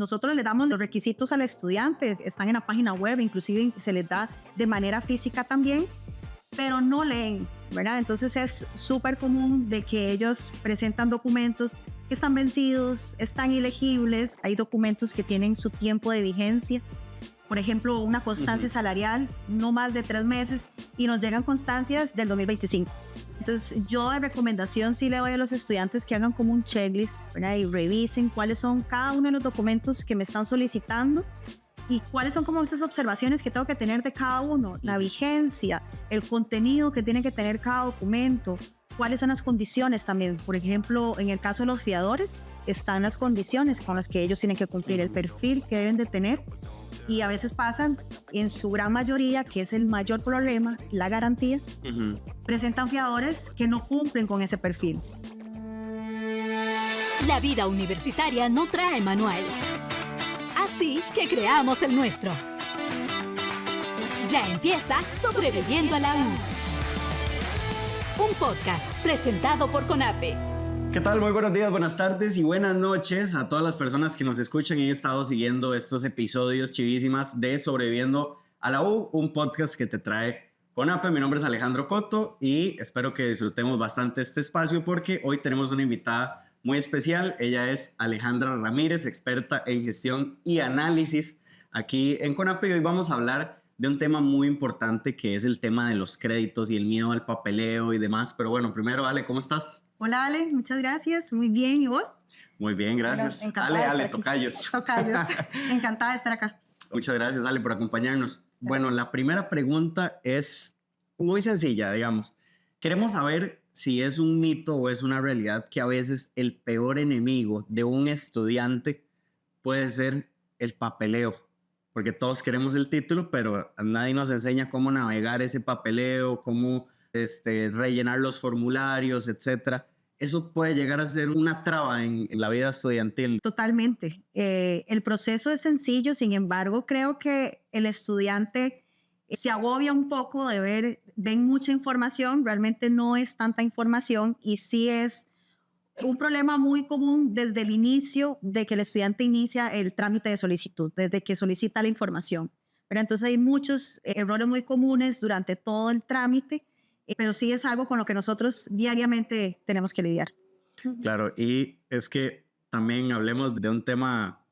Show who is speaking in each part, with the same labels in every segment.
Speaker 1: Nosotros le damos los requisitos al estudiante, están en la página web, inclusive se les da de manera física también, pero no leen, ¿verdad? Entonces es súper común de que ellos presentan documentos que están vencidos, están ilegibles, hay documentos que tienen su tiempo de vigencia, por ejemplo, una constancia salarial, no más de 3 meses, y nos llegan constancias del 2025. Entonces, yo de recomendación sí le doy a los estudiantes que hagan como un checklist, ¿verdad? Y revisen cuáles son cada uno de los documentos que me están solicitando y cuáles son como estas observaciones que tengo que tener de cada uno, la vigencia, el contenido que tiene que tener cada documento, cuáles son las condiciones también. Por ejemplo, en el caso de los fiadores, están las condiciones con las que ellos tienen que cumplir, el perfil que deben de tener. Y a veces pasan, en su gran mayoría, que es el mayor problema, la garantía, presentan fiadores que no cumplen con ese perfil.
Speaker 2: La vida universitaria no trae manual. Así que creamos el nuestro. Ya empieza Sobreviviendo a la U. Un podcast presentado por CONAPE.
Speaker 3: ¿Qué tal? Muy buenos días, buenas tardes y buenas noches a todas las personas que nos escuchan y han estado siguiendo estos episodios chivísimas de Sobreviviendo a la U, un podcast que te trae CONAPE. Mi nombre es Alejandro Coto y espero que disfrutemos bastante este espacio porque hoy tenemos una invitada muy especial. Ella es Alejandra Ramírez, experta en gestión y análisis aquí en CONAPE, y hoy vamos a hablar de un tema muy importante que es el tema de los créditos y el miedo al papeleo y demás. Pero bueno, primero, Ale, ¿cómo estás?
Speaker 1: Hola, Ale, muchas gracias. Muy bien, ¿y vos?
Speaker 3: Muy bien, gracias. Ale, tocayos.
Speaker 1: Tocayos. Encantada de estar acá.
Speaker 3: Muchas gracias, Ale, por acompañarnos. Gracias. Bueno, la primera pregunta es muy sencilla, digamos. Queremos saber si es un mito o es una realidad que a veces el peor enemigo de un estudiante puede ser el papeleo. Porque todos queremos el título, pero nadie nos enseña cómo navegar ese papeleo, cómo rellenar los formularios, etcétera. Eso puede llegar a ser una traba en la vida estudiantil.
Speaker 1: Totalmente. El proceso es sencillo, sin embargo, creo que el estudiante se agobia un poco de ven mucha información, realmente no es tanta información y sí es un problema muy común desde el inicio de que el estudiante inicia el trámite de solicitud, desde que solicita la información. Pero entonces hay muchos errores muy comunes durante todo el trámite, pero sí es algo con lo que nosotros diariamente tenemos que lidiar.
Speaker 3: Claro, y es que también hablemos de un tema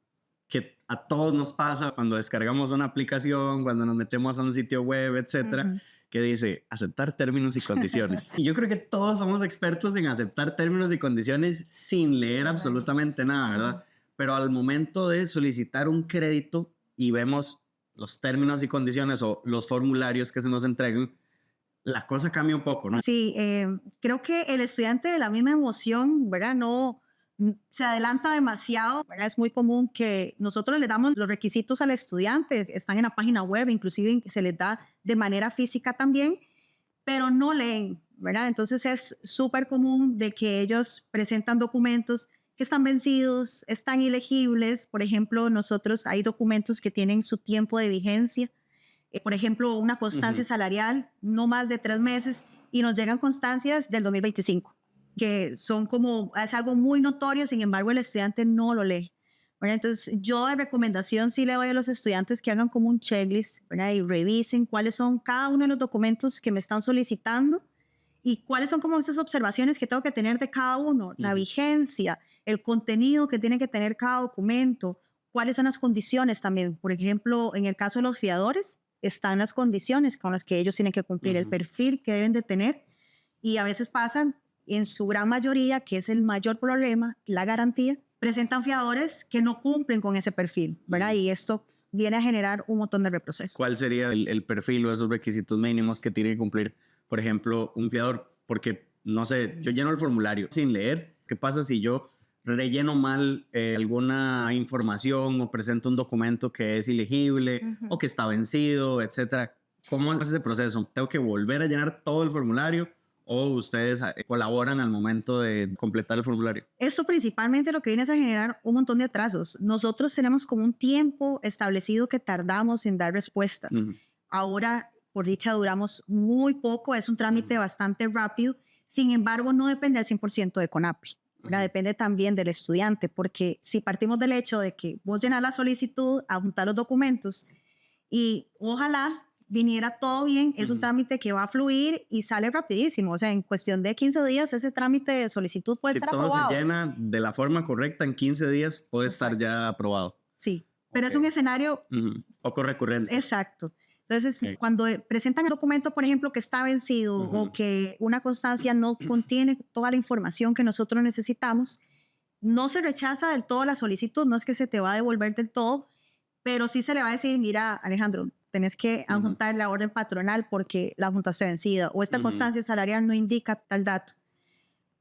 Speaker 3: que a todos nos pasa cuando descargamos una aplicación, cuando nos metemos a un sitio web, etcétera, que dice aceptar términos y condiciones. Y yo creo que todos somos expertos en aceptar términos y condiciones sin leer absolutamente nada, ¿verdad? Pero al momento de solicitar un crédito y vemos los términos y condiciones o los formularios que se nos entregan, la cosa cambia un poco, ¿no?
Speaker 1: Sí, creo que el estudiante de la misma emoción, ¿verdad? No se adelanta demasiado, ¿verdad? Es muy común que nosotros le damos los requisitos al estudiante, están en la página web, inclusive se les da de manera física también, pero no leen, ¿verdad? Entonces es súper común de que ellos presentan documentos que están vencidos, están ilegibles. Por ejemplo, nosotros hay documentos que tienen su tiempo de vigencia. Por ejemplo, una constancia salarial, no más de 3 meses, y nos llegan constancias del 2025, que son como, es algo muy notorio, sin embargo, el estudiante no lo lee. Bueno, entonces, yo de recomendación sí le doy a los estudiantes que hagan como un checklist, ¿verdad? Y revisen cuáles son cada uno de los documentos que me están solicitando y cuáles son como estas observaciones que tengo que tener de cada uno, la vigencia, el contenido que tiene que tener cada documento, cuáles son las condiciones también. Por ejemplo, en el caso de los fiadores, están las condiciones con las que ellos tienen que cumplir, el perfil que deben de tener, y a veces pasan, en su gran mayoría, que es el mayor problema, la garantía, presentan fiadores que no cumplen con ese perfil, ¿verdad? Y esto viene a generar un montón de reprocesos.
Speaker 3: ¿Cuál sería el perfil o esos requisitos mínimos que tiene que cumplir, por ejemplo, un fiador? Porque, no sé, yo lleno el formulario sin leer. ¿Qué pasa si yo relleno mal alguna información o presento un documento que es ilegible o que está vencido, etcétera? ¿Cómo es ese proceso? ¿Tengo que volver a llenar todo el formulario o ustedes colaboran al momento de completar el formulario?
Speaker 1: Esto principalmente lo que viene es a generar un montón de atrasos. Nosotros tenemos como un tiempo establecido que tardamos en dar respuesta. Ahora, por dicha, duramos muy poco, es un trámite bastante rápido. Sin embargo, no depende al 100% de CONAPE. ¿verdad? Depende también del estudiante, porque si partimos del hecho de que vos llenas la solicitud, adjuntar los documentos y ojalá viniera todo bien, es un trámite que va a fluir y sale rapidísimo. O sea, en cuestión de 15 días ese trámite de solicitud puede estar aprobado.
Speaker 3: Si todo se llena de la forma correcta, en 15 días puede estar ya aprobado.
Speaker 1: Sí, pero es un escenario...
Speaker 3: Poco recurrente.
Speaker 1: Exacto. Entonces, cuando presentan el documento, por ejemplo, que está vencido o que una constancia no contiene toda la información que nosotros necesitamos, no se rechaza del todo la solicitud, no es que se te va a devolver del todo, pero sí se le va a decir, mira, Alejandro, tenés que adjuntar la orden patronal porque la adjuntaste vencida o esta constancia salarial no indica tal dato.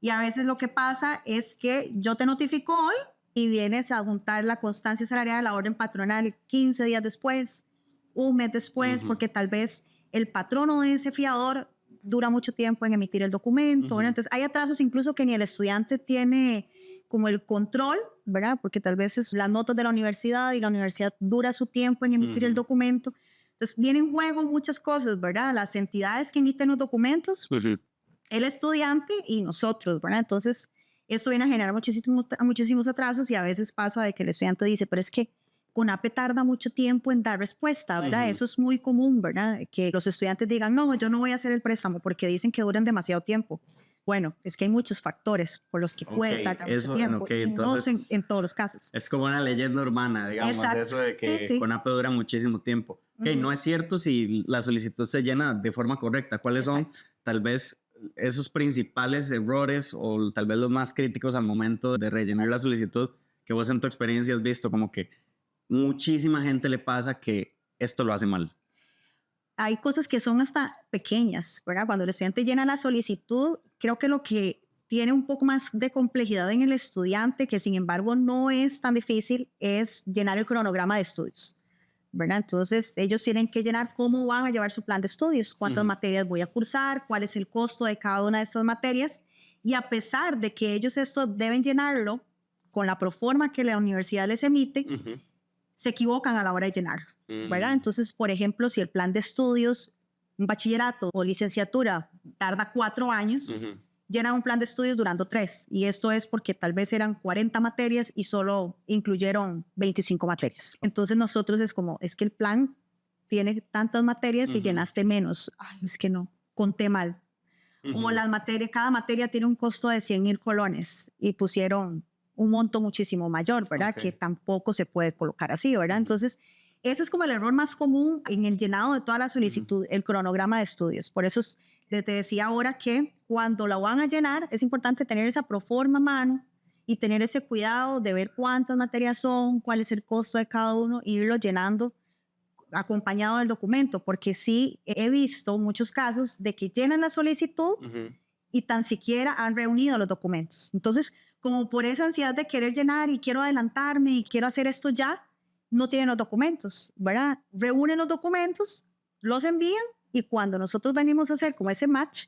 Speaker 1: Y a veces lo que pasa es que yo te notifico hoy y vienes a adjuntar la constancia salarial, la orden patronal 15 días después, un mes después, porque tal vez el patrono de ese fiador dura mucho tiempo en emitir el documento. ¿Verdad? Entonces hay atrasos incluso que ni el estudiante tiene como el control, ¿verdad? Porque tal vez es las notas de la universidad y la universidad dura su tiempo en emitir el documento. Entonces vienen en juego muchas cosas, ¿verdad? Las entidades que emiten los documentos, el estudiante y nosotros, ¿verdad? Entonces esto viene a generar muchísimos atrasos y a veces pasa de que el estudiante dice, pero es que CONAPE tarda mucho tiempo en dar respuesta, ¿verdad? Eso es muy común, ¿verdad? Que los estudiantes digan, no, yo no voy a hacer el préstamo porque dicen que duran demasiado tiempo. Bueno, es que hay muchos factores por los que puede tardar mucho tiempo, y entonces, no en todos los casos.
Speaker 3: Es como una leyenda urbana, digamos, eso de que CONAPE dura muchísimo tiempo. No es cierto si la solicitud se llena de forma correcta. ¿Cuáles son tal vez esos principales errores o tal vez los más críticos al momento de rellenar la solicitud que vos en tu experiencia has visto como que muchísima gente le pasa que esto lo hace mal?
Speaker 1: Hay cosas que son hasta pequeñas, ¿verdad? Cuando el estudiante llena la solicitud, creo que lo que tiene un poco más de complejidad en el estudiante, que sin embargo no es tan difícil, es llenar el cronograma de estudios, ¿verdad? Entonces ellos tienen que llenar cómo van a llevar su plan de estudios, cuántas materias voy a cursar, cuál es el costo de cada una de estas materias, y a pesar de que ellos esto deben llenarlo con la proforma que la universidad les emite, se equivocan a la hora de llenarlo, ¿verdad? Entonces, por ejemplo, si el plan de estudios, un bachillerato o licenciatura tarda 4 años, llenan un plan de estudios durando 3. Y esto es porque tal vez eran 40 materias y solo incluyeron 25 materias. Entonces, nosotros es como, es que el plan tiene tantas materias y llenaste menos. Ay, es que no, conté mal. O las materias, cada materia tiene un costo de 100,000 colones y pusieron un monto muchísimo mayor, ¿verdad? Que tampoco se puede colocar así, ¿verdad? Entonces, ese es como el error más común en el llenado de toda la solicitud, el cronograma de estudios. Por eso te decía ahora que cuando la van a llenar, es importante tener esa proforma a mano y tener ese cuidado de ver cuántas materias son, cuál es el costo de cada uno, e irlo llenando acompañado del documento, porque sí he visto muchos casos de que llenan la solicitud y tan siquiera han reunido los documentos. Entonces, como por esa ansiedad de querer llenar y quiero adelantarme y quiero hacer esto ya, no tienen los documentos, ¿verdad? Reúnen los documentos, los envían y cuando nosotros venimos a hacer como ese match,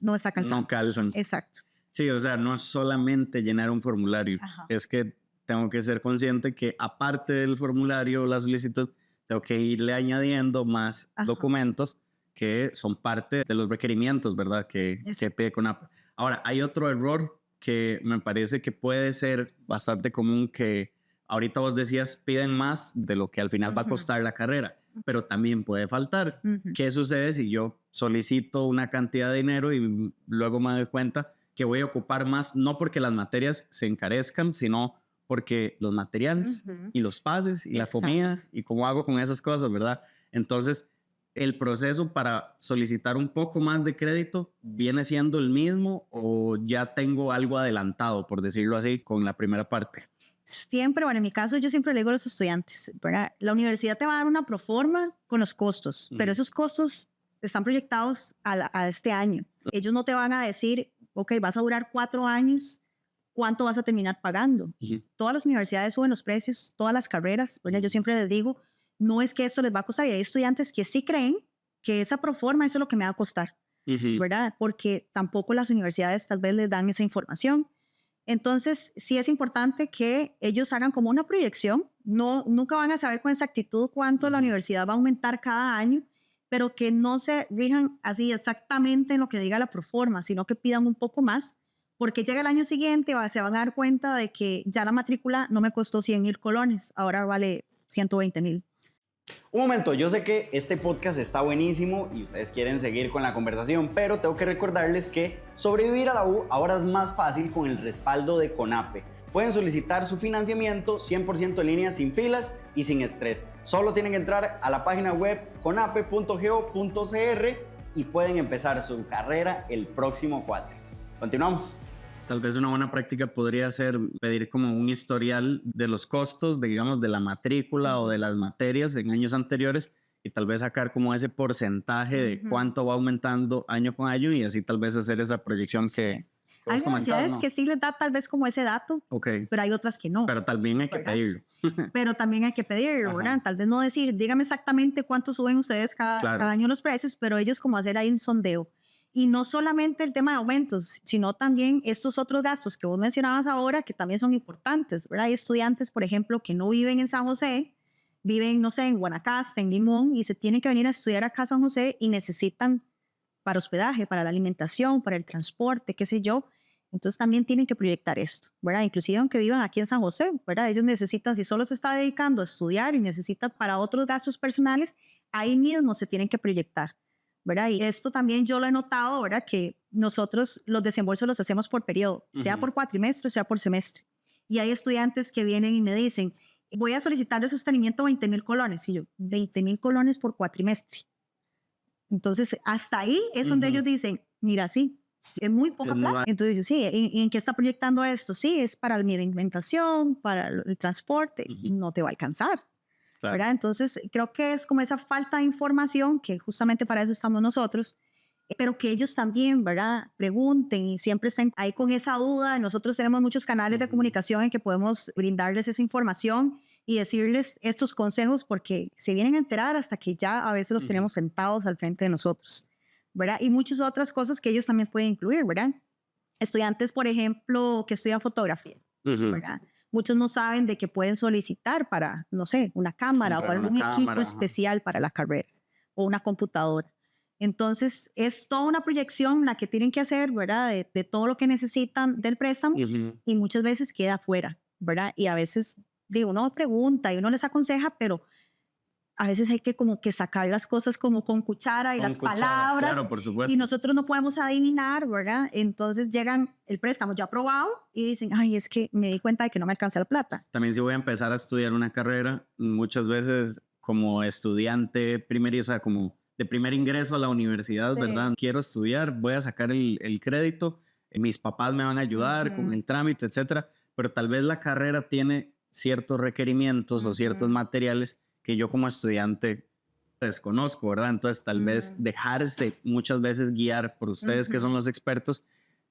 Speaker 1: no está calzando.
Speaker 3: No calzan.
Speaker 1: Exacto.
Speaker 3: Sí, o sea, no es solamente llenar un formulario, es que tengo que ser consciente que aparte del formulario, la solicitud, tengo que irle añadiendo más documentos que son parte de los requerimientos, ¿verdad? Que se pide CONAPE. Ahora, hay otro error que me parece que puede ser bastante común, que ahorita vos decías piden más de lo que al final va a costar la carrera, pero también puede faltar. ¿Qué sucede si yo solicito una cantidad de dinero y luego me doy cuenta que voy a ocupar más, no porque las materias se encarezcan, sino porque los materiales y los pases y la comida y cómo hago con esas cosas, ¿verdad? Entonces, ¿el proceso para solicitar un poco más de crédito viene siendo el mismo o ya tengo algo adelantado, por decirlo así, con la primera parte?
Speaker 1: Siempre, bueno, en mi caso yo siempre le digo a los estudiantes, ¿verdad? La universidad te va a dar una proforma con los costos, pero esos costos están proyectados a este año. Ellos no te van a decir, ok, vas a durar 4 años, ¿cuánto vas a terminar pagando? Todas las universidades suben los precios, todas las carreras, ¿verdad? Yo siempre les digo, no es que esto les va a costar, y hay estudiantes que sí creen que esa proforma eso es lo que me va a costar, ¿verdad? Porque tampoco las universidades tal vez les dan esa información. Entonces, sí es importante que ellos hagan como una proyección. Nunca van a saber con exactitud cuánto la universidad va a aumentar cada año, pero que no se rijan así exactamente en lo que diga la proforma, sino que pidan un poco más, porque llega el año siguiente, se van a dar cuenta de que ya la matrícula no me costó 100,000 colones, ahora vale 120,000.
Speaker 3: Un momento, yo sé que este podcast está buenísimo y ustedes quieren seguir con la conversación, pero tengo que recordarles que sobrevivir a la U ahora es más fácil con el respaldo de CONAPE. Pueden solicitar su financiamiento 100% en línea, sin filas y sin estrés. Solo tienen que entrar a la página web conape.go.cr y pueden empezar su carrera el próximo cuatrimestre. Continuamos. Tal vez una buena práctica podría ser pedir como un historial de los costos, digamos, de la matrícula o de las materias en años anteriores y tal vez sacar como ese porcentaje de cuánto va aumentando año con año y así tal vez hacer esa proyección que
Speaker 1: hay universidades que sí les da tal vez como ese dato, pero hay otras que no.
Speaker 3: Pero también hay que pedirlo.
Speaker 1: Pero también hay que pedirlo, ¿verdad? Tal vez no decir, dígame exactamente cuánto suben ustedes cada año los precios, pero ellos como hacer ahí un sondeo. Y no solamente el tema de aumentos, sino también estos otros gastos que vos mencionabas ahora, que también son importantes, ¿verdad? Hay estudiantes, por ejemplo, que no viven en San José, viven, no sé, en Guanacaste, en Limón, y se tienen que venir a estudiar acá a San José y necesitan para hospedaje, para la alimentación, para el transporte, qué sé yo. Entonces también tienen que proyectar esto, ¿verdad? Inclusive aunque vivan aquí en San José, ¿verdad? Ellos necesitan, si solo se está dedicando a estudiar y necesitan para otros gastos personales, ahí mismo se tienen que proyectar, ¿verdad? Y esto también yo lo he notado, ¿verdad? Que nosotros los desembolsos los hacemos por periodo, sea por cuatrimestre, sea por semestre. Y hay estudiantes que vienen y me dicen, voy a solicitar de sostenimiento 20,000 colones. Y yo, 20,000 colones por cuatrimestre. Entonces, hasta ahí es donde ellos dicen, mira, sí, es muy poca plata. Entonces, yo, sí, ¿en qué está proyectando esto? Sí, es para mi alimentación, para el transporte. No te va a alcanzar. ¿Verdad? Entonces, creo que es como esa falta de información, que justamente para eso estamos nosotros, pero que ellos también, ¿verdad? Pregunten y siempre estén ahí con esa duda. Nosotros tenemos muchos canales de comunicación en que podemos brindarles esa información y decirles estos consejos, porque se vienen a enterar hasta que ya a veces los tenemos sentados al frente de nosotros, ¿verdad? Y muchas otras cosas que ellos también pueden incluir, ¿verdad? Estudiantes, por ejemplo, que estudian fotografía, ¿verdad? Muchos no saben de que pueden solicitar para, no sé, una cámara o algún equipo especial para la carrera o una computadora. Entonces, es toda una proyección la que tienen que hacer, ¿verdad? De todo lo que necesitan del préstamo y muchas veces queda fuera, ¿verdad? Y a veces, digo, uno pregunta y uno les aconseja, pero a veces hay que como que sacar las cosas como con cuchara y las palabras.
Speaker 3: Claro, por supuesto.
Speaker 1: Y nosotros no podemos adivinar, ¿verdad? Entonces llegan el préstamo ya aprobado y dicen, ay, es que me di cuenta de que no me alcanza la plata.
Speaker 3: También si voy a empezar a estudiar una carrera, muchas veces como estudiante primero, o sea, como de primer ingreso a la universidad, ¿verdad? Quiero estudiar, voy a sacar el crédito, mis papás me van a ayudar con el trámite, etcétera, pero tal vez la carrera tiene ciertos requerimientos o ciertos materiales que yo como estudiante desconozco, ¿verdad? Entonces tal vez dejarse muchas veces guiar por ustedes que son los expertos,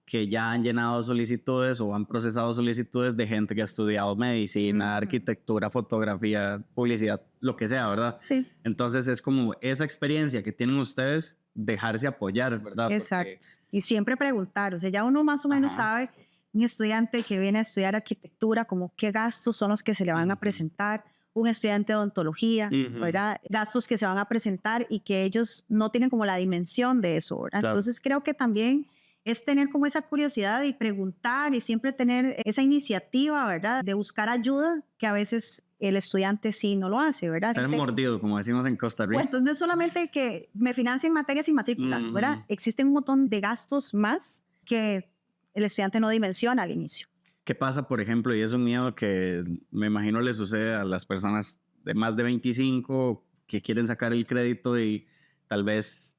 Speaker 3: que ya han llenado solicitudes o han procesado solicitudes de gente que ha estudiado medicina, arquitectura, fotografía, publicidad, lo que sea, ¿verdad?
Speaker 1: Sí.
Speaker 3: Entonces es como esa experiencia que tienen ustedes, dejarse apoyar, ¿verdad?
Speaker 1: Exacto.
Speaker 3: Porque...
Speaker 1: Y siempre preguntar, o sea, ya uno más o menos sabe, un estudiante que viene a estudiar arquitectura, como qué gastos son los que se le van a presentar, un estudiante de odontología, ¿verdad? Gastos que se van a presentar y que ellos no tienen como la dimensión de eso, ¿verdad? Claro. Entonces creo que también es tener como esa curiosidad y preguntar y siempre tener esa iniciativa, ¿verdad? De buscar ayuda, que a veces el estudiante sí no lo hace, ¿verdad?
Speaker 3: Ser mordido, como decimos en Costa Rica.
Speaker 1: Pues entonces no es solamente que me financien materias sin matrícula, ¿verdad? Existen un montón de gastos más que el estudiante no dimensiona al inicio.
Speaker 3: ¿Qué pasa, por ejemplo, y es un miedo que me imagino le sucede a las personas de más de 25 que quieren sacar el crédito y tal vez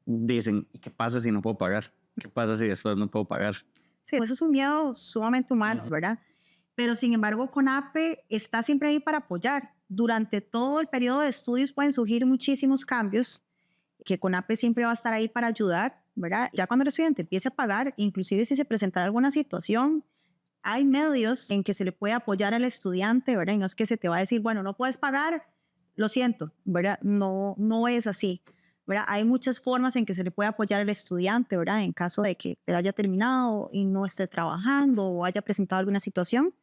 Speaker 3: dicen, ¿qué pasa si no puedo pagar? ¿Qué pasa si después no puedo pagar?
Speaker 1: Sí, eso es un miedo sumamente humano, ¿verdad? Pero sin embargo, CONAPE está siempre ahí para apoyar. Durante todo el periodo de estudios pueden surgir muchísimos cambios que CONAPE siempre va a estar ahí para ayudar, ¿verdad? Ya cuando el estudiante empiece a pagar, inclusive si se presentara alguna situación, hay medios en que se le puede apoyar al estudiante, ¿verdad? Y no es que se te va a decir, bueno, no puedes pagar, lo siento, ¿verdad? No es así, ¿verdad? Hay muchas formas en que se le puede apoyar al estudiante, ¿verdad? En caso de que te haya terminado y no esté trabajando o haya presentado alguna situación,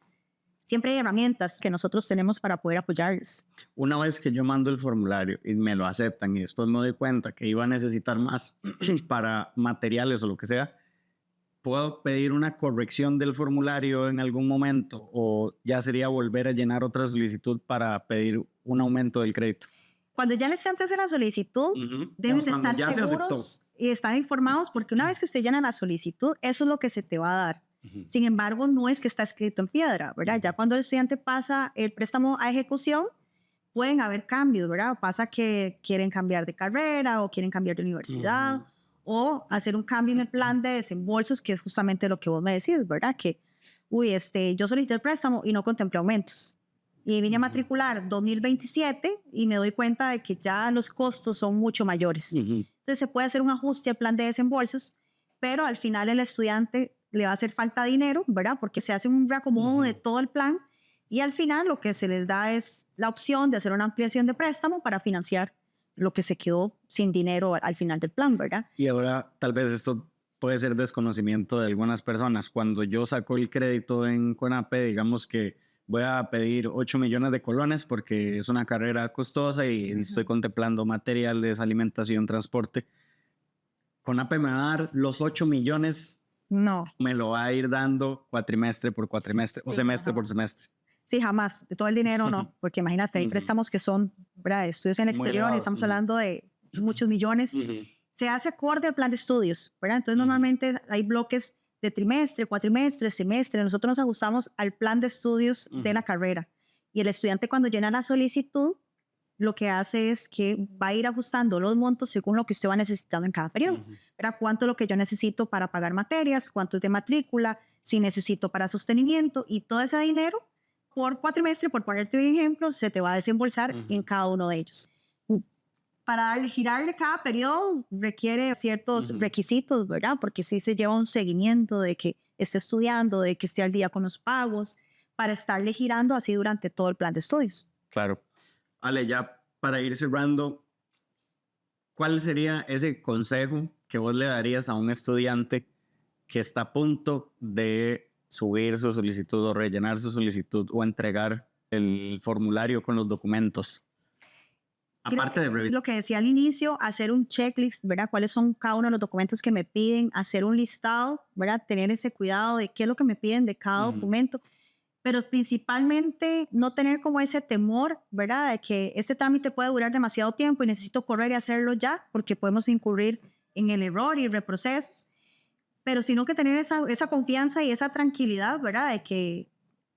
Speaker 1: siempre hay herramientas que nosotros tenemos para poder apoyarles.
Speaker 3: Una vez que yo mando el formulario y me lo aceptan y después me doy cuenta que iba a necesitar más para materiales o lo que sea, ¿puedo pedir una corrección del formulario en algún momento o ya sería volver a llenar otra solicitud para pedir un aumento del crédito?
Speaker 1: Cuando ya el estudiante hace la solicitud, deben de estar seguros y estar informados, porque una vez que usted llena la solicitud, eso es lo que se te va a dar. Sin embargo, no es que está escrito en piedra, ¿verdad? Ya cuando el estudiante pasa el préstamo a ejecución, pueden haber cambios, ¿verdad? Pasa que quieren cambiar de carrera o quieren cambiar de universidad o hacer un cambio en el plan de desembolsos, que es justamente lo que vos me decís, ¿verdad? Que, yo solicité el préstamo y no contemplé aumentos. Y vine a matricular 2027 y me doy cuenta de que ya los costos son mucho mayores. Entonces se puede hacer un ajuste al plan de desembolsos, pero al final el estudiante le va a hacer falta dinero, ¿verdad? Porque se hace un reacomodo de todo el plan y al final lo que se les da es la opción de hacer una ampliación de préstamo para financiar lo que se quedó sin dinero al final del plan, ¿verdad?
Speaker 3: Y ahora tal vez esto puede ser desconocimiento de algunas personas. Cuando yo saco el crédito en CONAPE, digamos que voy a pedir 8 millones de colones porque es una carrera costosa y estoy contemplando materiales, alimentación, transporte. ¿CONAPE me va a dar los 8 millones?
Speaker 1: No.
Speaker 3: ¿Me lo va a ir dando cuatrimestre por cuatrimestre o semestre por semestre?
Speaker 1: Sí, jamás. De todo el dinero no, porque imagínate, hay préstamos que son, ¿verdad? Estudios en el exterior, y estamos hablando de muchos millones. Se hace acorde al plan de estudios, ¿verdad? Entonces normalmente hay bloques de trimestre, cuatrimestre, semestre. Nosotros nos ajustamos al plan de estudios de la carrera. Y el estudiante cuando llena la solicitud, lo que hace es que va a ir ajustando los montos según lo que usted va necesitando en cada periodo. ¿Verdad? ¿Cuánto es lo que yo necesito para pagar materias? ¿Cuánto es de matrícula? Si necesito para sostenimiento. Y todo ese dinero, por cuatrimestre, por ponerte un ejemplo, se te va a desembolsar en cada uno de ellos. Para girarle cada periodo requiere ciertos requisitos, ¿verdad? Porque sí se lleva un seguimiento de que esté estudiando, de que esté al día con los pagos, para estarle girando así durante todo el plan de estudios.
Speaker 3: Claro. Ale, ya para ir cerrando, ¿cuál sería ese consejo que vos le darías a un estudiante que está a punto de subir su solicitud o rellenar su solicitud o entregar el formulario con los documentos? Aparte de revisar.
Speaker 1: Lo que decía al inicio, hacer un checklist, ¿verdad? ¿Cuáles son cada uno de los documentos que me piden? Hacer un listado, ¿verdad? Tener ese cuidado de qué es lo que me piden de cada documento. Pero principalmente no tener como ese temor, ¿verdad? De que este trámite puede durar demasiado tiempo y necesito correr y hacerlo ya porque podemos incurrir en el error y reprocesos. Pero sino que tener esa confianza y esa tranquilidad, ¿verdad? De que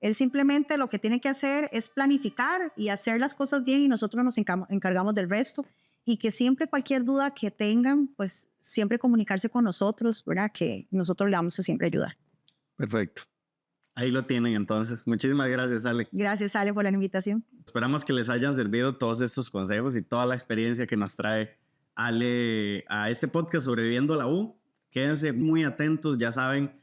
Speaker 1: él simplemente lo que tiene que hacer es planificar y hacer las cosas bien y nosotros nos encargamos del resto. Y que siempre cualquier duda que tengan, pues siempre comunicarse con nosotros, ¿verdad? Que nosotros le vamos a siempre ayudar.
Speaker 3: Perfecto. Ahí lo tienen entonces. Muchísimas gracias, Ale.
Speaker 1: Gracias, Ale, por la invitación.
Speaker 3: Esperamos que les hayan servido todos estos consejos y toda la experiencia que nos trae Ale a este podcast Sobreviviendo a la U. Quédense muy atentos, ya saben,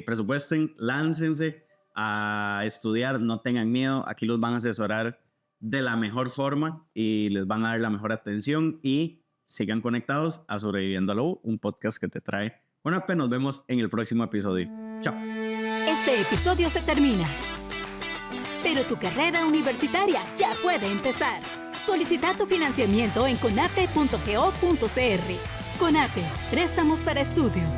Speaker 3: presupuesten, láncense a estudiar, no tengan miedo. Aquí los van a asesorar de la mejor forma y les van a dar la mejor atención y sigan conectados a Sobreviviendo a la U, un podcast que te trae CONAPE. Nos vemos en el próximo episodio. Chao.
Speaker 2: Este episodio se termina, pero tu carrera universitaria ya puede empezar. Solicita tu financiamiento en conape.go.cr. CONAPE, préstamos para estudios.